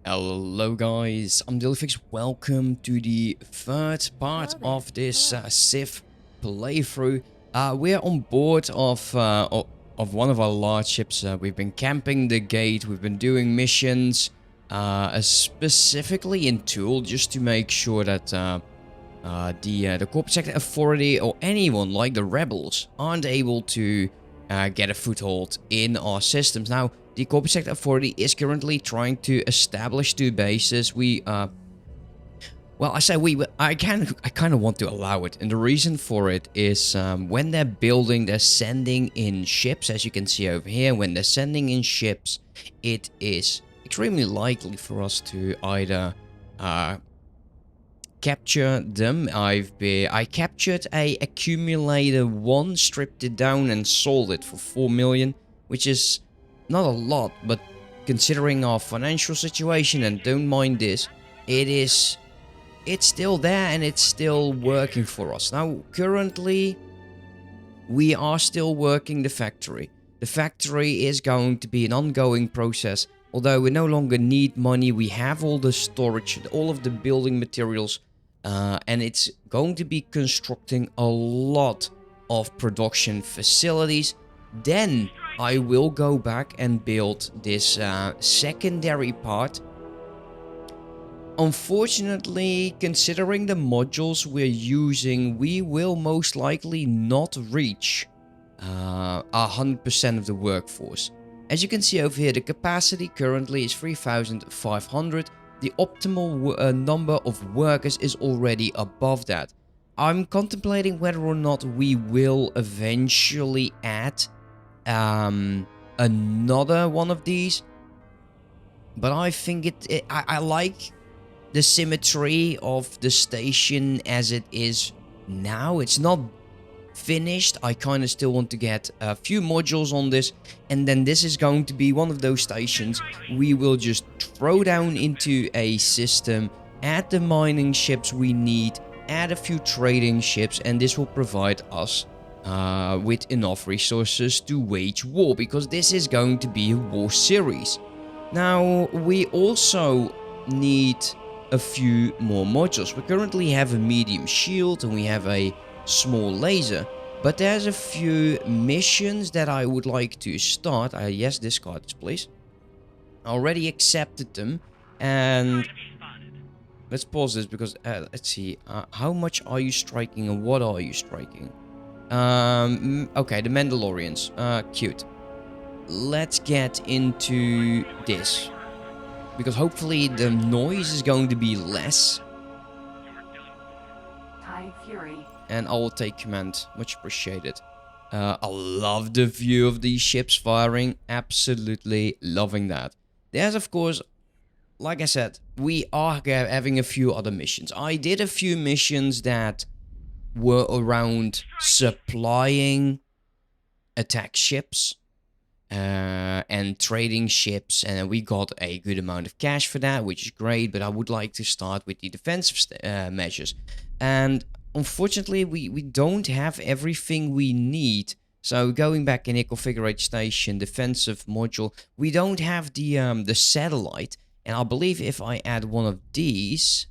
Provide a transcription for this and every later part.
Hello guys, I'm Dyslexic. Welcome to the third part of this Sith playthrough. We're on board of one of our large ships. We've been camping the gate, we've been doing missions, specifically in Tool, just to make sure that the Corporate Sector Authority or anyone like the rebels aren't able to get a foothold in our systems. Now, the Corporate Sector Authority is currently trying to establish two bases. Well, I kind of want to allow it, and the reason for it is when they're building, they're sending in ships, as you can see over here. When they're sending in ships, it is extremely likely for us to either capture them. I captured a accumulator 1, stripped it down and sold it for 4 million, which is not a lot, but considering our financial situation, and don't mind this, it's still there and it's still working for us. Now, currently, we are still working the factory. The factory is going to be an ongoing process. Although we no longer need money, we have all the storage, all of the building materials, and it's going to be constructing a lot of production facilities. Then I will go back and build this secondary part. Unfortunately, considering the modules we're using, we will most likely not reach 100% of the workforce. As you can see over here, the capacity currently is 3,500. The optimal number of workers is already above that. I'm contemplating whether or not we will eventually add another one of these, but I think I like the symmetry of the station as it is now. It's not finished. I kind of still want to get a few modules on this, and then this is going to be one of those stations we will just throw down into a system, add the mining ships we need, add a few trading ships, and this will provide us with enough resources to wage war, because this is going to be a war series. Now, we also need a few more modules. We currently have a medium shield and we have a small laser, but there's a few missions that I would like to start. Yes, discard this, please. I already accepted them, and let's pause this because let's see, how much are you striking and what are you striking? Okay, the Mandalorians. Cute. Let's get into this, because hopefully the noise is going to be less. And I will take command. Much appreciated. I love the view of these ships firing. Absolutely loving that. There's, of course, like I said, we are having a few other missions. I did a few missions that were around supplying attack ships and trading ships, and we got a good amount of cash for that, which is great. But I would like to start with the defensive measures, and unfortunately we don't have everything we need. So going back in a configurate station, defensive module, we don't have the satellite, and I believe if I add one of these,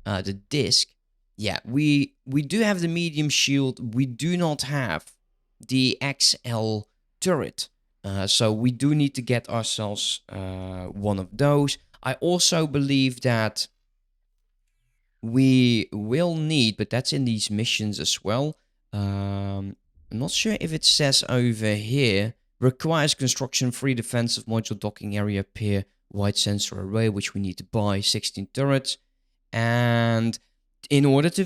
the disc, yeah, we do have the medium shield. We do not have the XL turret. So we do need to get ourselves one of those. I also believe that we will need, but that's in these missions as well. I'm not sure if it says over here, requires construction 3 defensive module docking area per wide sensor array, which we need to buy 16 turrets. And in order to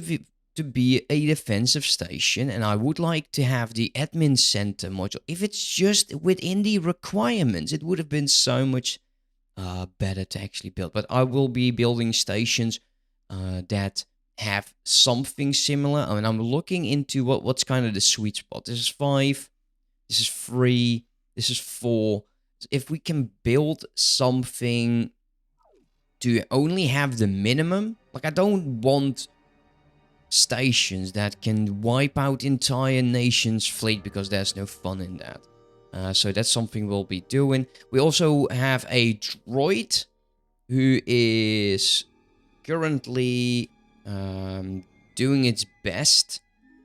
be a defensive station, and I would like to have the admin center module. If it's just within the requirements, it would have been so much better to actually build. But I will be building stations that have something similar. I mean, I'm looking into what's kind of the sweet spot. This is 5, this is 3, this is 4. If we can build something to only have the minimum, like I don't want stations that can wipe out entire nation's fleet, because there's no fun in that. So that's something we'll be doing. We also have a droid who is currently doing its best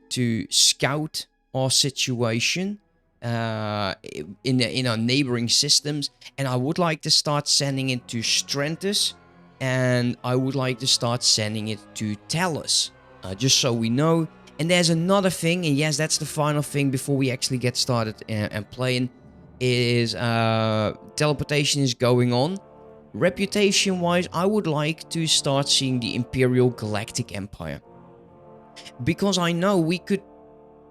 to scout our situation in our neighboring systems, and I would like to start sending it to Strentus, and I would like to start sending it to Talis, just so we know. And there's another thing, and yes, that's the final thing before we actually get started and playing, is teleportation is going on. Reputation-wise, I would like to start seeing the Imperial Galactic Empire, because I know we could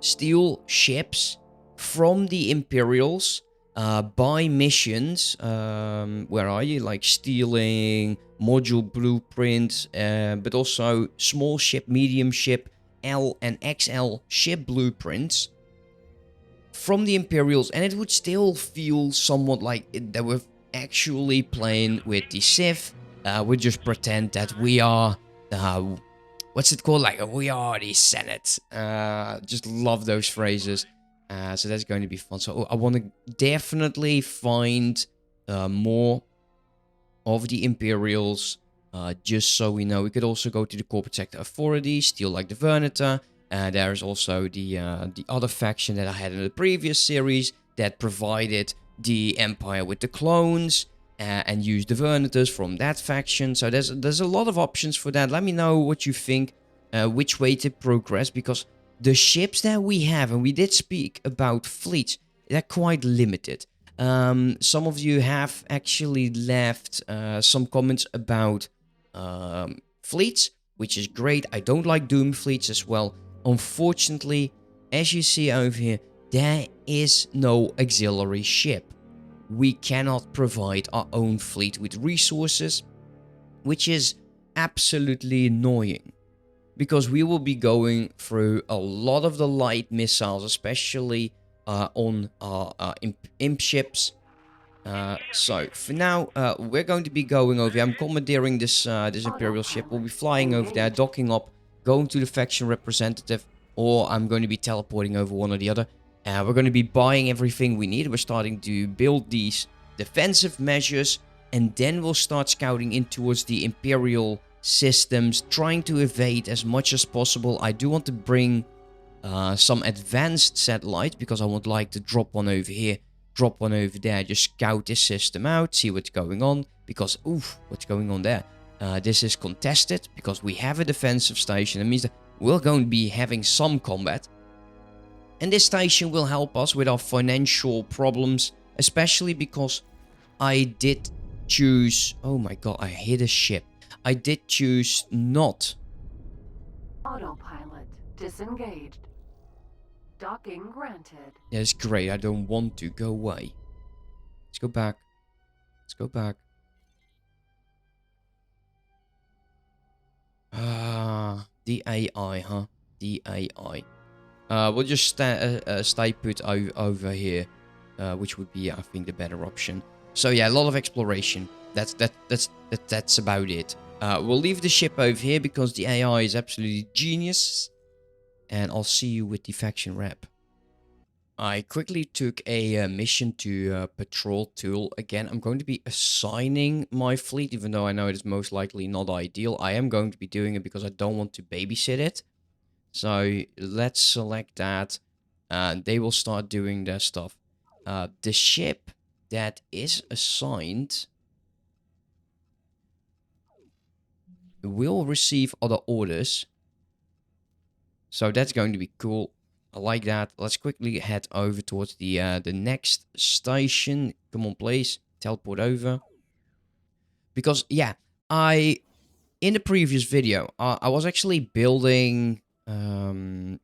steal ships from the Imperials by missions. Where are you? Like stealing module blueprints, but also small ship, medium ship, L and XL ship blueprints from the Imperials, and it would still feel somewhat like that we're actually playing with the Sith. We just pretend that we are what's it called? Like, we are the Senate. Just love those phrases. So that's going to be fun. So I want to definitely find more of the Imperials, just so we know. We could also go to the corporate sector authorities, steal like the Vernitor. There's also the other faction that I had in the previous series that provided the Empire with the clones, and use the Vernitors from that faction. So there's a lot of options for that. Let me know what you think, which way to progress, because the ships that we have, and we did speak about fleets, they're quite limited. Some of you have actually left some comments about fleets, which is great. I don't like Doom fleets as well. Unfortunately, as you see over here, there is no auxiliary ship. We cannot provide our own fleet with resources, which is absolutely annoying, because we will be going through a lot of the light missiles, especially on our imp ships. So for now, we're going to be going over here. I'm commandeering this Imperial ship. We'll be flying over there, docking up, going to the faction representative, or I'm going to be teleporting over, one or the other. We're going to be buying everything we need. We're starting to build these defensive measures, and then we'll start scouting in towards the Imperial systems, trying to evade as much as possible. I do want to bring some advanced satellites, because I would like to drop one over here, drop one over there, just scout this system out, see what's going on, because, oof, what's going on there? This is contested, because we have a defensive station. That means that we're going to be having some combat. And this station will help us with our financial problems, especially because I did choose... Oh my god, I hit a ship. I did choose not... Autopilot disengaged. Docking granted. That's great, I don't want to. Go away. Let's go back. Let's go back. The AI, huh? The AI. We'll just stay put over here, which would be, I think, the better option. So yeah, a lot of exploration. That's about it. We'll leave the ship over here because the AI is absolutely genius, and I'll see you with the faction rep. I quickly took a mission to Patrol Tool. Again, I'm going to be assigning my fleet, even though I know it is most likely not ideal. I am going to be doing it because I don't want to babysit it. So let's select that. They will start doing their stuff. The ship that is assigned will receive other orders. So that's going to be cool. I like that. Let's quickly head over towards the next station. Come on, please. Teleport over. Because, yeah, in the previous video, I was actually building a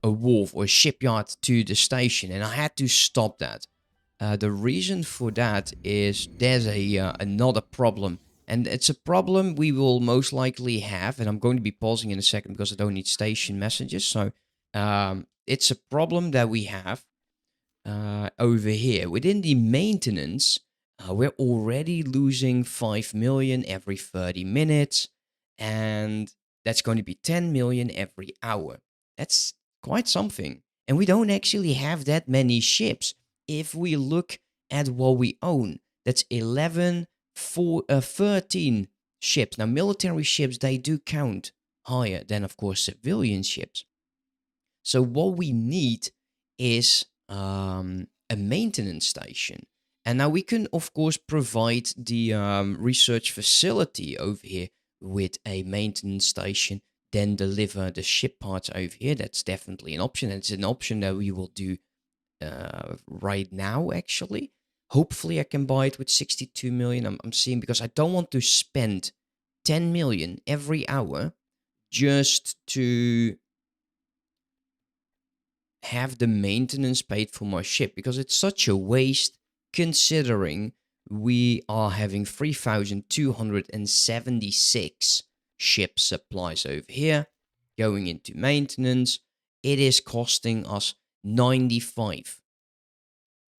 wharf or a shipyard to the station, and I had to stop that. The reason for that is there's another problem, and it's a problem we will most likely have, and I'm going to be pausing in a second because I don't need station messages. So it's a problem that we have over here within the maintenance. We're already losing 5 million every 30 minutes, and that's going to be 10 million every hour. That's quite something. And we don't actually have that many ships. If we look at what we own, that's 11, 13 ships. Now, military ships, they do count higher than, of course, civilian ships. So what we need is a maintenance station. And now we can, of course, provide the research facility over here with a maintenance station, then deliver the ship parts over here. That's definitely an option. And it's an option that we will do right now, actually. Hopefully I can buy it with 62 million. I'm seeing, because I don't want to spend 10 million every hour just to have the maintenance paid for my ship, because it's such a waste, considering we are having 3,276 ship supplies over here going into maintenance. It is costing us 95.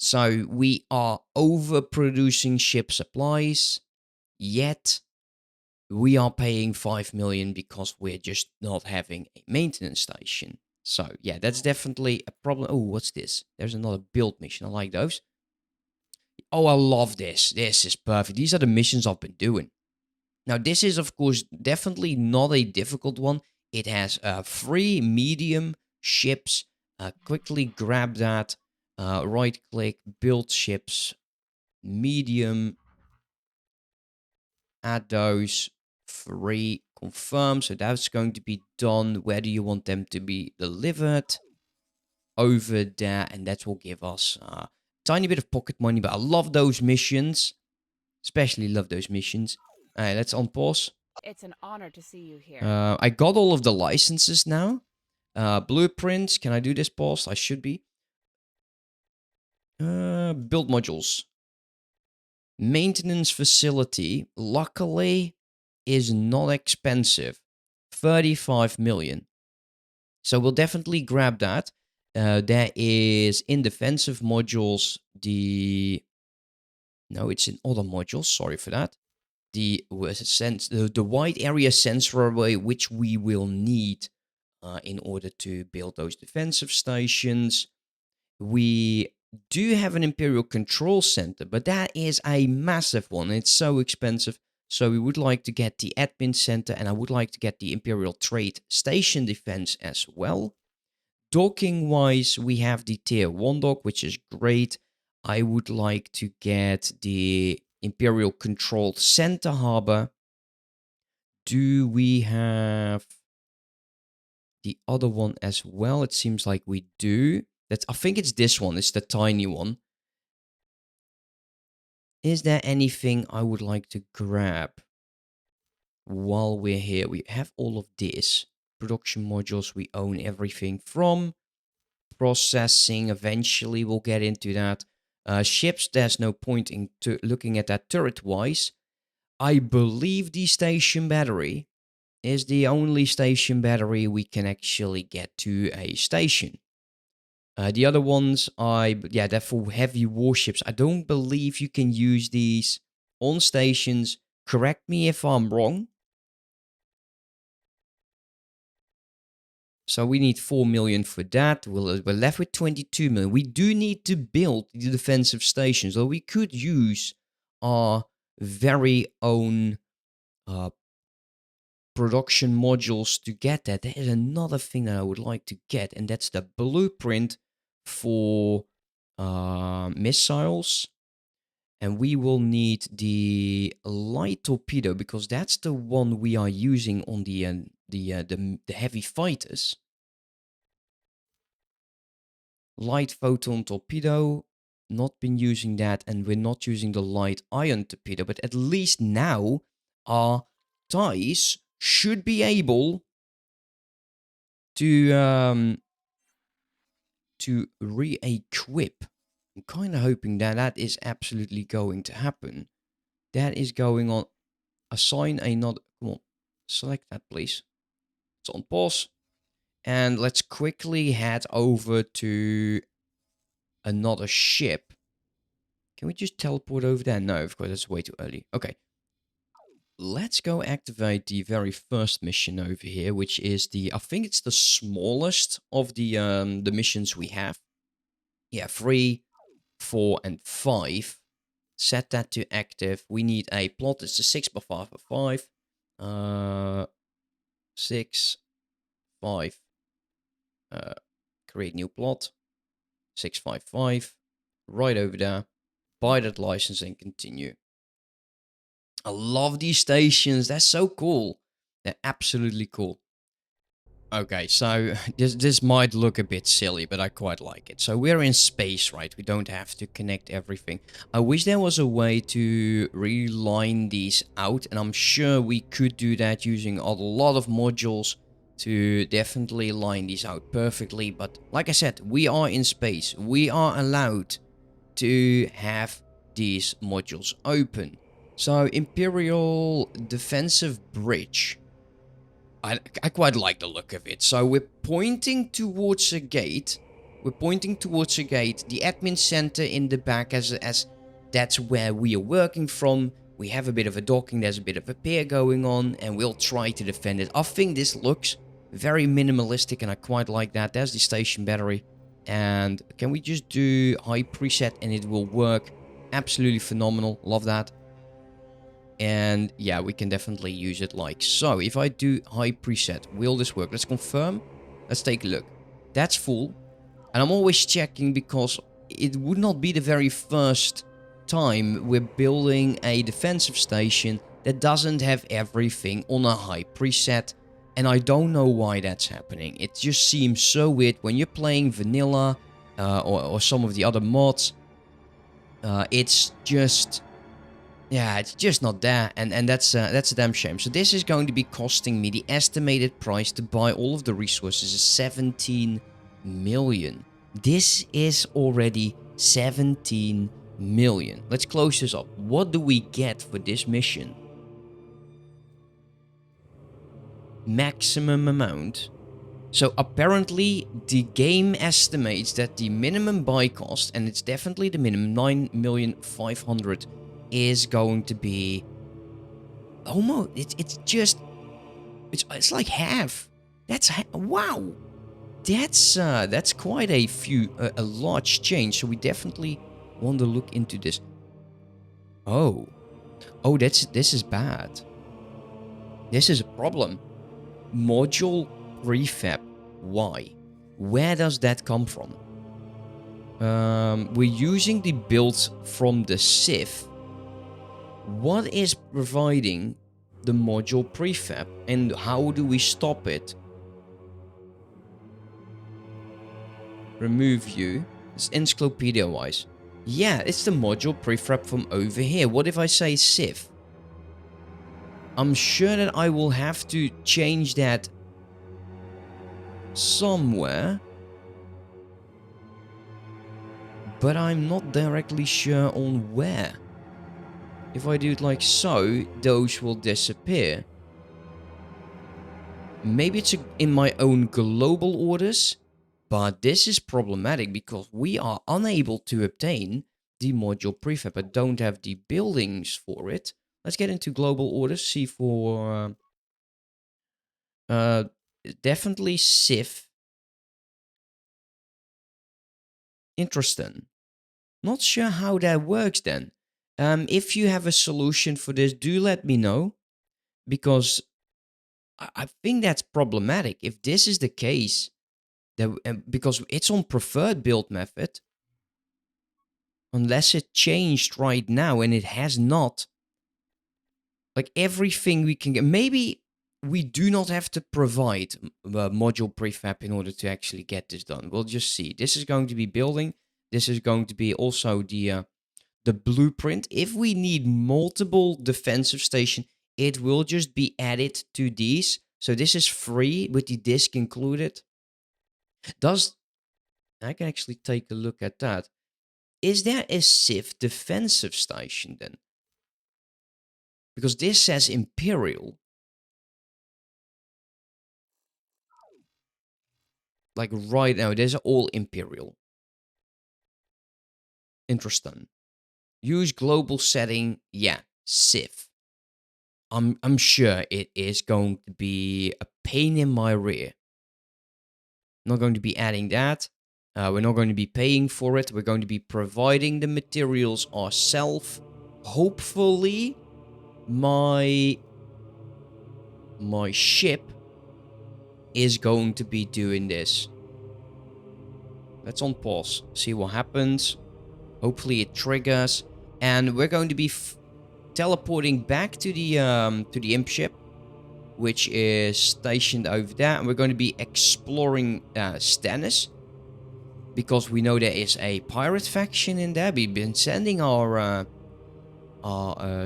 So we are overproducing ship supplies, yet we are paying 5 million because we're just not having a maintenance station. So yeah, that's definitely a problem. Oh, what's this? There's another build mission. I like those. Oh, I love this. This is perfect. These are the missions I've been doing. Now, this is, of course, definitely not a difficult one. It has 3 medium ships. Quickly grab that. Right click, build ships, medium. Add those 3, confirm. So that's going to be done. Where do you want them to be delivered? Over there. And that will give us a tiny bit of pocket money. But I love those missions. Especially love those missions. Alright, let's on pause. It's an honor to see you here. I got all of the licenses now. Blueprints. Can I do this pause? I should be. Build modules. Maintenance facility. Luckily, is not expensive. 35 million. So we'll definitely grab that. There is in defensive modules the... No, it's in other modules. Sorry for that. The wide area sensor array, which we will need in order to build those defensive stations. We do have an Imperial Control Center, but that is a massive one. It's so expensive. So we would like to get the Admin Center, and I would like to get the Imperial Trade Station Defense as well. Docking-wise, we have the Tier 1 dock, which is great. I would like to get the Imperial Control Center Harbor. Do we have the other one as well? It seems like we do. I think it's this one. It's the tiny one. Is there anything I would like to grab while we're here? We have all of this. Production modules, we own everything from. Processing, eventually we'll get into that. Ships, there's no point in looking at that turret-wise. I believe the station battery is the only station battery we can actually get to a station. The other ones, they're for heavy warships. I don't believe you can use these on stations. Correct me if I'm wrong. So we need 4 million for that. We're left with 22 million. We do need to build the defensive stations, so we could use our very own production modules to get that. There is another thing that I would like to get, and that's the blueprint for missiles. And we will need the light torpedo, because that's the one we are using on the heavy fighters. Light photon torpedo, not been using that, and we're not using the light ion torpedo. But at least now our TIEs should be able to re-equip. I'm kind of hoping that is absolutely going to happen. That is going on. Assign another. Come on, select that, please. It's on pause. And let's quickly head over to another ship. Can we just teleport over there? No, of course, that's way too early. Okay. Let's go activate the very first mission over here, which is I think it's the smallest of the missions we have. Yeah, 3, 4, and 5. Set that to active. We need a plot. It's a 6x5x5. 6, 5. Create new plot. 655. Right over there. Buy that license and continue. I love these stations. They're so cool. They're absolutely cool. Okay, so this might look a bit silly, but I quite like it. So we're in space, right? We don't have to connect everything. I wish there was a way to reline these out, and I'm sure we could do that using a lot of modules to definitely line these out perfectly. But like I said, we are in space. We are allowed to have these modules open. So Imperial Defensive Bridge. I quite like the look of it. So we're pointing towards a gate. We're pointing towards a gate. The admin center in the back as that's where we are working from. We have a bit of a docking. There's a bit of a pier going on. And we'll try to defend it. I think this looks very minimalistic and I quite like that. There's the station battery. And can we just do high preset and it will work? Absolutely phenomenal. Love that. And yeah, we can definitely use it like so. If I do high preset, will this work? Let's confirm. Let's take a look. That's full. And I'm always checking because it would not be the very first time we're building a defensive station that doesn't have everything on a high preset. And I don't know why that's happening. It just seems so weird when you're playing vanilla or some of the other mods. It's just... yeah, it's just not there, and that's a damn shame. So this is going to be costing me, the estimated price to buy all of the resources is 17 million. This is already 17 million. Let's close this up. What do we get for this mission? Maximum amount. So apparently the game estimates that the minimum buy cost, and it's definitely the minimum, 9,500,000, is going to be almost, it's like half. That's wow. That's quite a large change. So we definitely want to look into this. Oh, this is bad. This is a problem. Module prefab. Why? Where does that come from? We're using the builds from the Sith. What is providing the module prefab and how do we stop it? Remove view. It's encyclopedia wise. Yeah, it's the module prefab from over here. What if I say Sith? I'm sure that I will have to change that somewhere. But I'm not directly sure on where. If I do it like so, those will disappear. Maybe it's in my own global orders, but this is problematic because we are unable to obtain the module prefab. I don't have the buildings for it. Let's get into global orders, see for... definitely Sith. Interesting. Not sure how that works then. If you have a solution for this, do let me know. Because I think that's problematic. If this is the case, because it's on preferred build method. Unless it changed right now, and it has not. Like everything we can get. Maybe we do not have to provide module prefab in order to actually get this done. We'll just see. This is going to be building. This is going to be also the blueprint. If we need multiple defensive station, it will just be added to these. So this is free with the disk included. I can actually take a look at that. Is there a Sith defensive station then? Because this says Imperial. Like right now, these are all Imperial. Interesting. Use global setting. Yeah, Sith. I'm sure it is going to be a pain in my rear. Not going to be adding that. We're not going to be paying for it. We're going to be providing the materials ourselves. hopefully my ship is going to be doing this. Let's on pause, see what happens. Hopefully it triggers, and we're going to be teleporting back to the imp ship, which is stationed over there, and we're going to be exploring Stannis, because we know there is a pirate faction in there. We've been sending our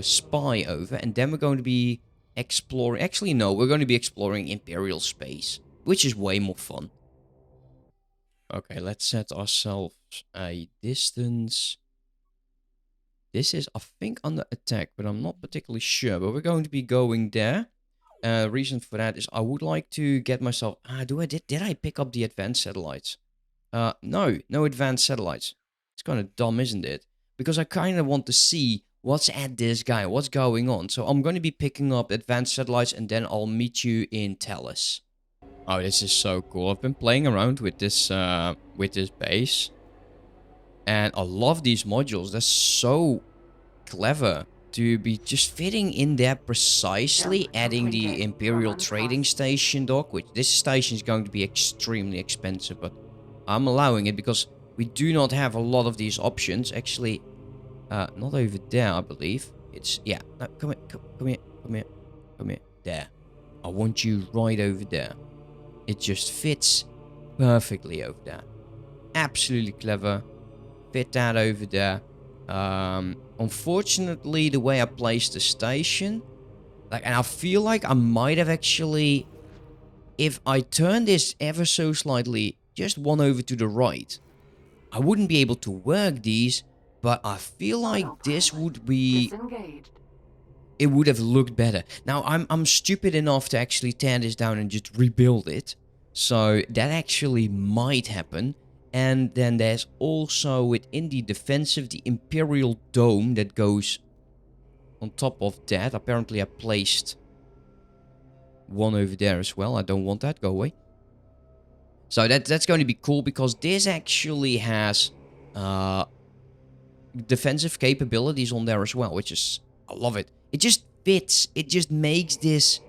spy over, and then we're going to be exploring... Actually, no, we're going to be exploring Imperial space, which is way more fun. Okay, let's set ourselves a distance. This is, I think, under attack, but I'm not particularly sure. But we're going to be going there. Reason for that is I would like to get myself... did I pick up the advanced satellites? No advanced satellites. It's kind of dumb, isn't it? Because I kind of want to see what's at this guy, what's going on. So I'm going to be picking up advanced satellites, and then I'll meet you in Talis. Oh, this is so cool. I've been playing around with this base, and I love these modules. They're so clever to be just fitting in there precisely, adding the Imperial trading station dock, which this station is going to be extremely expensive, but I'm allowing it because we do not have a lot of these options. Actually, not over there, I believe. It's, yeah, no, come here. There. I want you right over there. It just fits perfectly over there. Absolutely clever. Fit that over there. Unfortunately, the way I placed the station, and I feel like I might have actually, if I turn this ever so slightly, just one over to the right, I wouldn't be able to work these, but I feel like this would be... Disengaged. It would have looked better. Now, I'm stupid enough to actually tear this down and just rebuild it. So that actually might happen. And then there's also within the defensive, the Imperial dome that goes on top of that. Apparently I placed one over there as well. I don't want that. Go away. So that's going to be cool, because this actually has defensive capabilities on there as well, which is... I love it. It just fits. It just makes this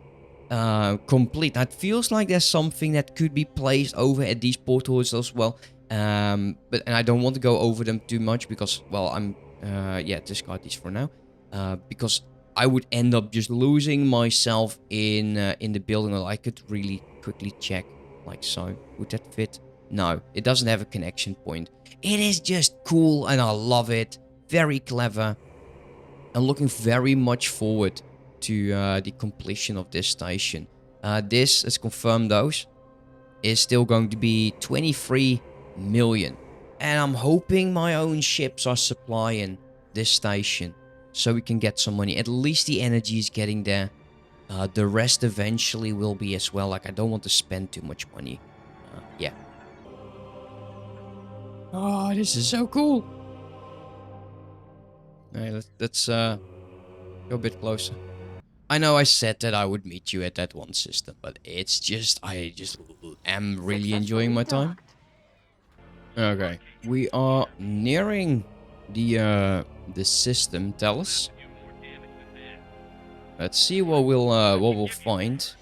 complete. Now, it feels like there's something that could be placed over at these portals as well. And I don't want to go over them too much because, well, discard these for now. Because I would end up just losing myself in the building. Or I could really quickly check, like so. Would that fit? No, it doesn't have a connection point. It is just cool, and I love it. Very clever. I'm looking very much forward to the completion of this station. This, let's confirm those, is still going to be 23 million. And I'm hoping my own ships are supplying this station so we can get some money. At least the energy is getting there. The rest eventually will be as well. Like, I don't want to spend too much money. Yeah. Oh, this is so cool. Alright, let's go a bit closer. I know I said that I would meet you at that one system, but it's just... I just am really enjoying my time. Okay, we are nearing the system, Talis. Let's see what we'll find.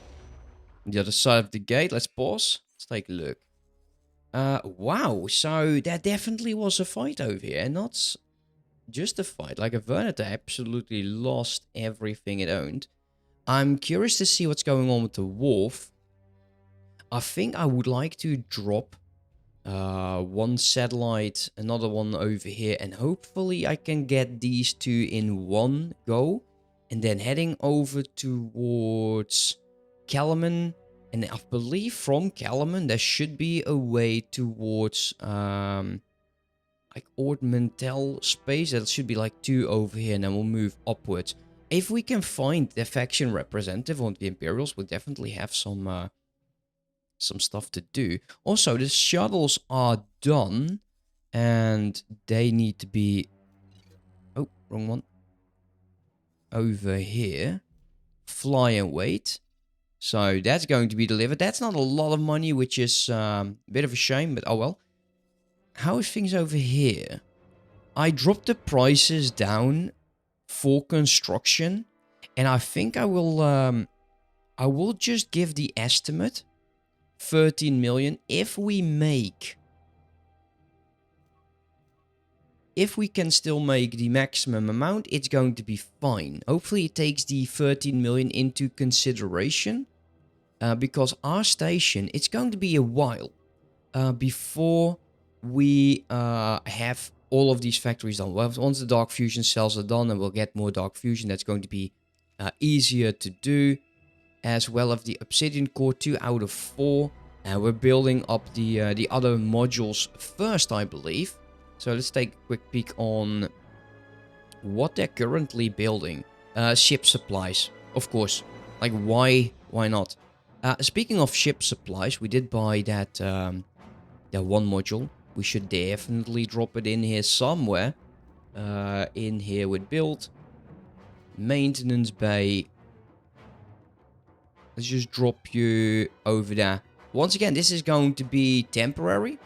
On the other side of the gate. Let's pause. Let's take a look. Wow, so there definitely was a fight over here, and not just a fight. Like, a Vernator absolutely lost everything it owned. I'm curious to see what's going on with the Wharf. I think I would like to drop one satellite, another one over here, and hopefully I can get these two in one go. And then heading over towards Kellerman. And I believe from Kellerman there should be a way towards like Ord Mantell space. That should be like two over here, and then we'll move upwards. If we can find the faction representative on the Imperials, we'll definitely have some stuff to do. Also, the shuttles are done, and they need to be... Oh, wrong one. Over here. Fly and wait. So that's going to be delivered. That's not a lot of money, which is a bit of a shame, but oh well. How is things over here? I dropped the prices down for construction, and I think I will just give the estimate 13 million. If we can still make the maximum amount, it's going to be fine. Hopefully it takes the 13 million into consideration, because our station, it's going to be a while before we have all of these factories done. Well, once the dark fusion cells are done and we'll get more dark fusion, that's going to be easier to do, as well as the obsidian core, 2 out of 4. And we're building up the other modules first, I believe. So let's take a quick peek on what they're currently building. Ship supplies, of course. Like, why not? Speaking of ship supplies, we did buy that one module. We should definitely drop it in here somewhere. In here with build. Maintenance bay. Let's just drop you over there. Once again, this is going to be temporary.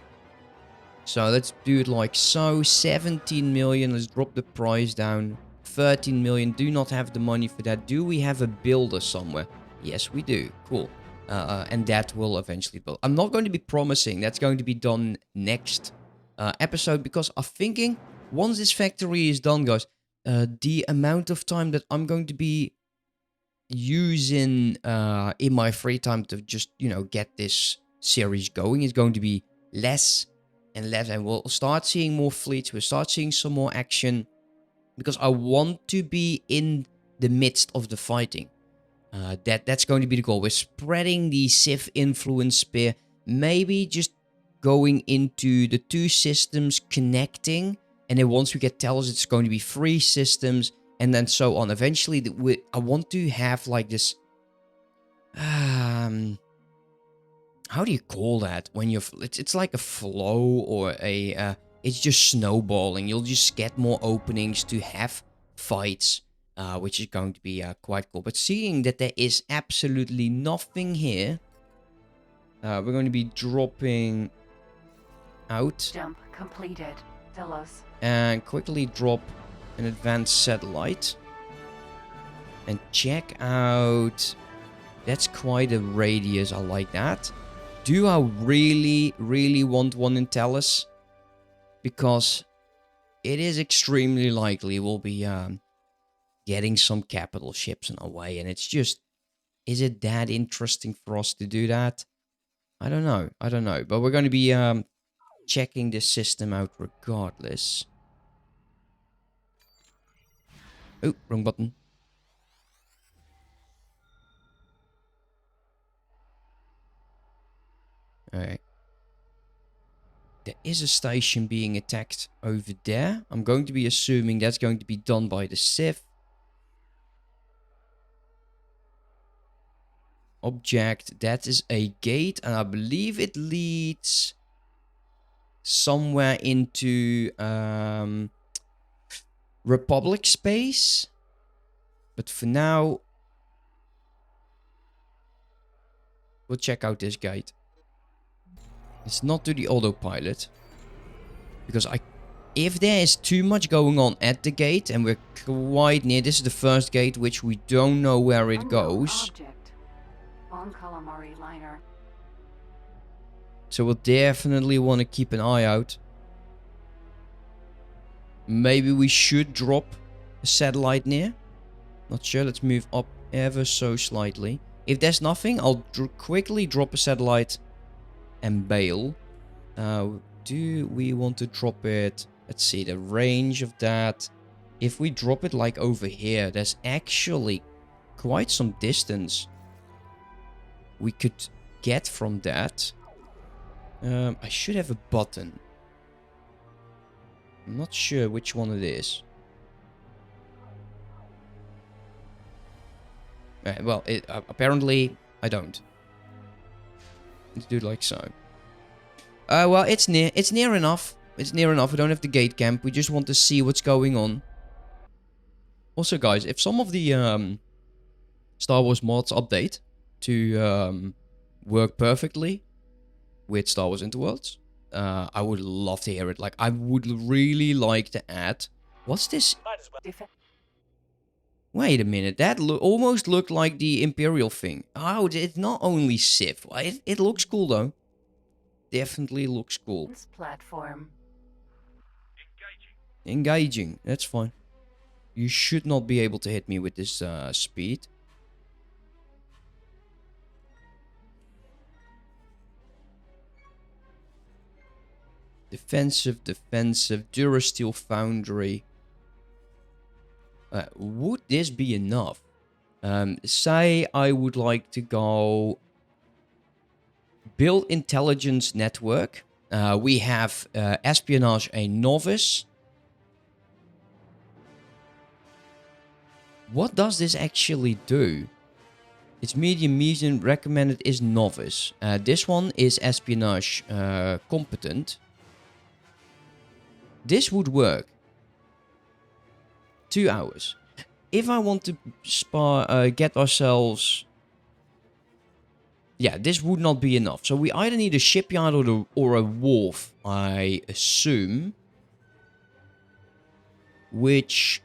So let's do it like so. 17 million. Let's drop the price down. 13 million. Do not have the money for that. Do we have a builder somewhere? Yes, we do. Cool. And that will eventually build. I'm not going to be promising that's going to be done next episode, because I'm thinking once this factory is done, guys, the amount of time that I'm going to be using in my free time to just, get this series going is going to be less and less, and we'll start seeing more fleets. We'll start seeing some more action, because I want to be in the midst of the fighting. That's going to be the goal. We're spreading the Sith influence spear, maybe just going into the 2 systems, connecting, and then once we get Talis, it's going to be 3 systems, and then so on. Eventually, I want to have like this. How do you call that when you're? It's like a flow, or a. It's just snowballing. You'll just get more openings to have fights, which is going to be quite cool. But seeing that there is absolutely nothing here, we're going to be dropping out. Jump completed. Talis. And quickly drop an advanced satellite. And check out. That's quite a radius. I like that. Do I really, really want one in Talis? Because it is extremely likely we'll be getting some capital ships in our way. And it's just, is it that interesting for us to do that? I don't know. But we're going to be checking this system out regardless. Oh, wrong button. Alright. There is a station being attacked over there. I'm going to be assuming that's going to be done by the Sith. Object. That is a gate. And I believe it leads somewhere into Republic space. But for now, we'll check out this gate. It's not to the autopilot. Because if there is too much going on at the gate, and we're quite near, this is the first gate, which we don't know where it goes. Object. On calamari liner. So we'll definitely want to keep an eye out. Maybe we should drop a satellite near. Not sure. Let's move up ever so slightly. If there's nothing, I'll quickly drop a satellite and bail. Do we want to drop it? Let's see the range of that. If we drop it like over here, there's actually quite some distance we could get from that. I should have a button. I'm not sure which one it is. Well, apparently I don't. Let's do it like so. Well, it's near. It's near enough. It's near enough. We don't have the gate camp. We just want to see what's going on. Also, guys, if some of the Star Wars mods update to work perfectly with Star Wars Interworlds, I would love to hear it. Like, I would really like to add. What's this? Wait a minute, that almost looked like the Imperial thing. Oh, it's not only Sith. It looks cool though. Definitely looks cool. This platform. Engaging, that's fine. You should not be able to hit me with this speed. Defensive, Durasteel Foundry. Would this be enough? Say I would like to go build intelligence network. We have espionage a novice. What does this actually do? It's medium, recommended is novice. This one is espionage competent. This would work. 2 hours. If I want to get ourselves... Yeah, this would not be enough. So we either need a shipyard or a wharf, I assume. Which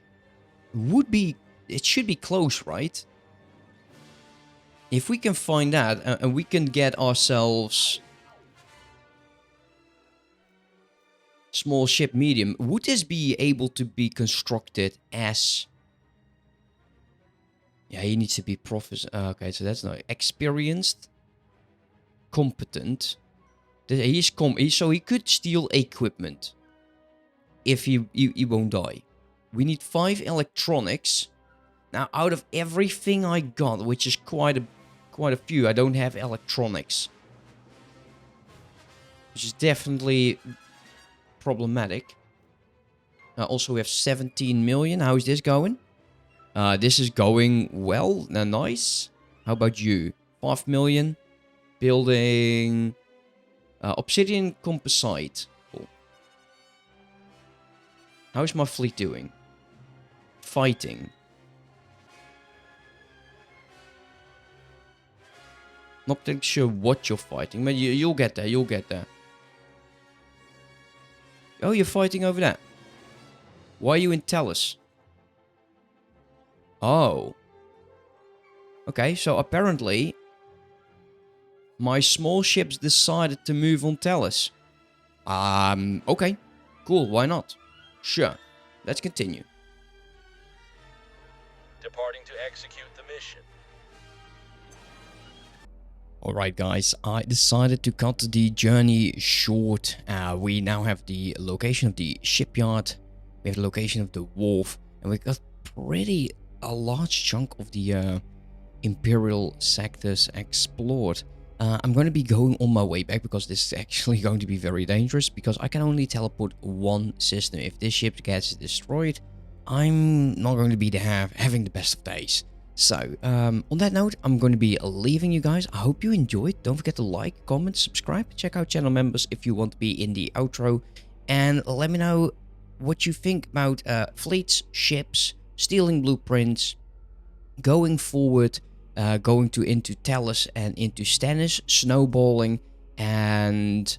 would be... It should be close, right? If we can find that and we can get ourselves... Small ship, medium. Would this be able to be constructed as... Yeah, he needs to be okay, so that's not experienced, competent. So he could steal equipment if he won't die. We need 5 electronics. Now, out of everything I got, which is quite a few, I don't have electronics, which is definitely problematic. Also, we have 17 million. How is this going? This is going well. Nice. How about you? 5 million. Building obsidian composite. Cool. How's my fleet doing? Fighting. Not really sure what you're fighting, but you'll get there. You'll get there. Oh, you're fighting over that. Why are you in Talis? Oh. Okay, so apparently my small ships decided to move on Talis. Okay. Cool, why not? Sure. Let's continue. Departing to execute the mission. Alright guys, I decided to cut the journey short. We now have the location of the shipyard, we have the location of the wharf, and we got a large chunk of the Imperial sectors explored. I'm going to be going on my way back because this is actually going to be very dangerous because I can only teleport one system. If this ship gets destroyed, I'm not going to be having the best of days. So, on that note, I'm going to be leaving you guys. I hope you enjoyed. Don't forget to like, comment, subscribe. Check out channel members if you want to be in the outro. And let me know what you think about fleets, ships, stealing blueprints, going forward, going into Talis and into Stennis, snowballing, and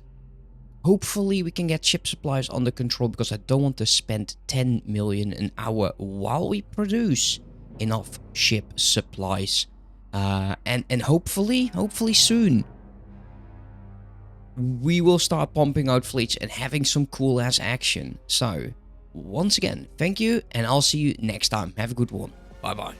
hopefully we can get ship supplies under control because I don't want to spend 10 million an hour while we produce enough ship supplies, and hopefully soon we will start pumping out fleets and having some cool ass action. So once again, thank you, and I'll see you next time. Have a good one. Bye bye.